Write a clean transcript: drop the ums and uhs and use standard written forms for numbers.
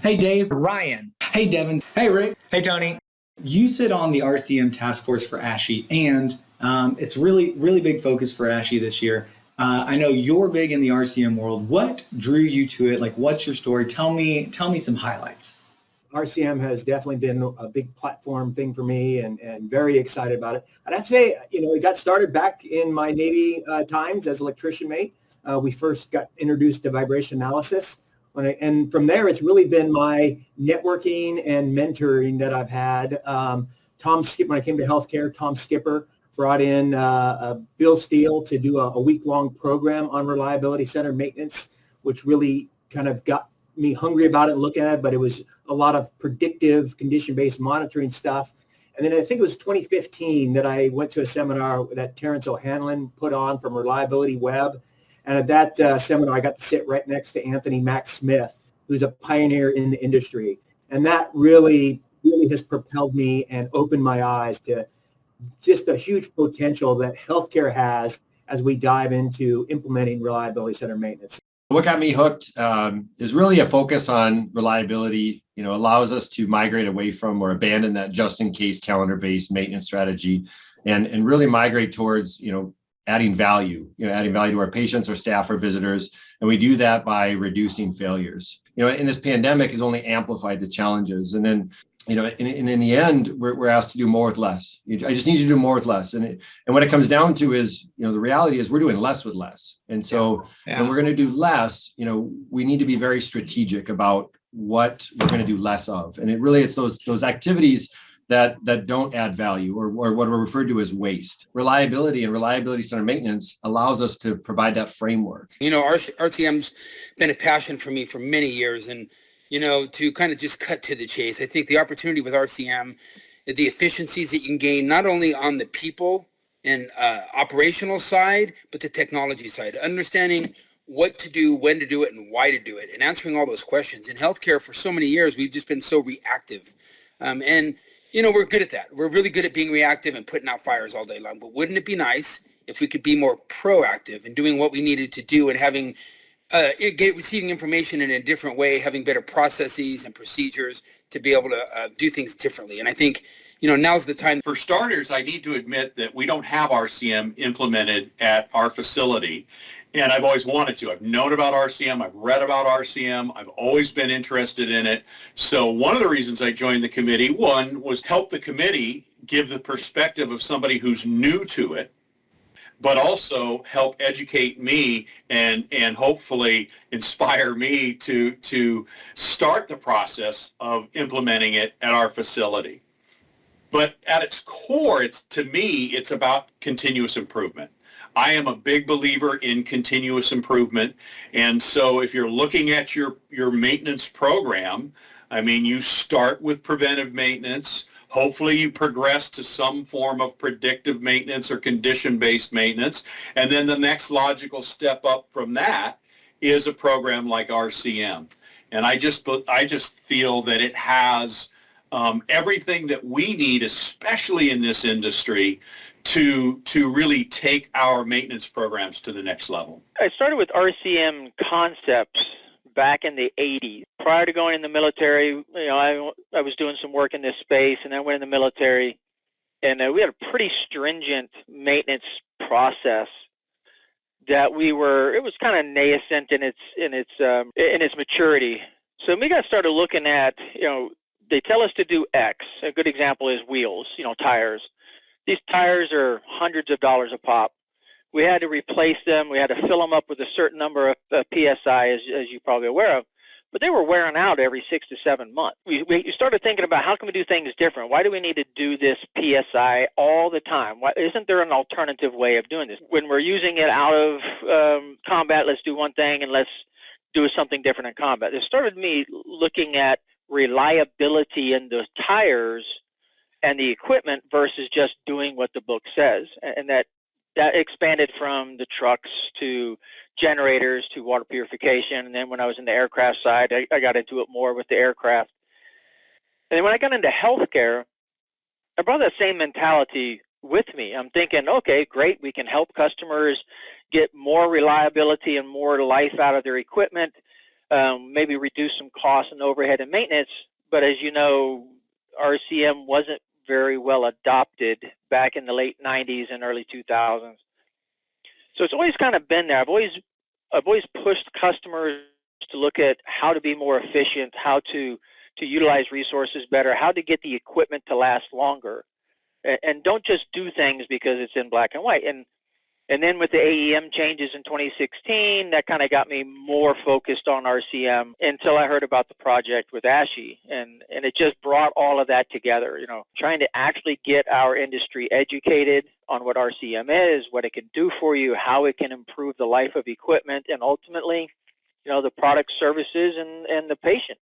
Hey, Dave. Ryan. Hey, Devin. Hey, Rick. Hey, Tony. You sit on the RCM task force for ASHE, and it's really big focus for ASHE this year. I know you're big in the RCM world. What drew you to it? Like, what's your story? Tell me some highlights. RCM has definitely been a big platform thing for me and very excited about it. I'd have to say, it got started back in my Navy times as electrician mate. We first got introduced to vibration analysis. And from there, it's really been my networking and mentoring that I've had. Tom Skipper, when I came to healthcare, Tom Skipper brought in Bill Steele to do a week-long program on reliability center maintenance, which really kind of got me hungry about it and looking at it, but it was a lot of predictive condition-based monitoring stuff. And then I think it was 2015 that I went to a seminar that Terrence O'Hanlon put on from Reliability Web. And at that seminar, I got to sit right next to Anthony Mack Smith, who's a pioneer in the industry. And that really has propelled me and opened my eyes to just the huge potential that healthcare has as we dive into implementing reliability center maintenance. What got me hooked is really a focus on reliability, allows us to migrate away from or abandon that just in case calendar-based maintenance strategy and really migrate towards, adding value to our patients, our staff, our visitors. And we do that by reducing failures. In this pandemic has only amplified the challenges. And then, in the end, we're asked to do more with less. I just need you to do more with less. And what it comes down to is, the reality is we're doing less with less. And so when we're going to do less, we need to be very strategic about what we're going to do less of. And it's those activities that don't add value or what are referred to as waste. Reliability and reliability center maintenance allows us to provide that framework. RTM's been a passion for me for many years. And, to kind of just cut to the chase, I think the opportunity with RCM, the efficiencies that you can gain, not only on the people and operational side, but the technology side, understanding what to do, when to do it, and why to do it, and answering all those questions. In healthcare, for so many years, we've just been so reactive. We're good at that. We're really good at being reactive and putting out fires all day long. But wouldn't it be nice if we could be more proactive in doing what we needed to do and having receiving information in a different way, having better processes and procedures to be able to do things differently? And I think, now's the time. For starters, I need to admit that we don't have RCM implemented at our facility. And I've always wanted to. I've known about RCM. I've read about RCM. I've always been interested in it. So one of the reasons I joined the committee, one, was help the committee give the perspective of somebody who's new to it, but also help educate me and hopefully inspire me to start the process of implementing it at our facility. But at its core, to me, it's about continuous improvement. I am a big believer in continuous improvement. And so if you're looking at your maintenance program, you start with preventive maintenance. Hopefully you progress to some form of predictive maintenance or condition-based maintenance. And then the next logical step up from that is a program like RCM. And I just feel that it has everything that we need, especially in this industry, to really take our maintenance programs to the next level. I started with RCM concepts back in the 80s. Prior to going in the military, I was doing some work in this space, and I went in the military, and we had a pretty stringent maintenance process that it was kind of nascent in its maturity. So we got started looking at, they tell us to do X. A good example is wheels, tires. These tires are hundreds of dollars a pop. We had to replace them. We had to fill them up with a certain number of PSI, as you're probably aware of. But they were wearing out every 6 to 7 months. We started thinking about how can we do things different? Why do we need to do this PSI all the time? Why isn't there an alternative way of doing this? When we're using it out of combat, let's do one thing and let's do something different in combat. It started me looking at reliability in the tires and the equipment versus just doing what the book says. And that expanded from the trucks to generators to water purification. And then when I was in the aircraft side, I got into it more with the aircraft. And then when I got into healthcare, I brought that same mentality with me. I'm thinking, okay, great, we can help customers get more reliability and more life out of their equipment. maybe reduce some costs and overhead and maintenance. But as you know, RCM wasn't very well adopted back in the late 90s and early 2000s. So it's always kind of been there. I've always pushed customers to look at how to be more efficient, how to utilize resources better, how to get the equipment to last longer, and don't just do things because it's in black and white. And then with the AEM changes in 2016, that kind of got me more focused on RCM until I heard about the project with ASHE. And it just brought all of that together, trying to actually get our industry educated on what RCM is, what it can do for you, how it can improve the life of equipment, and ultimately, the product, services, and the patient.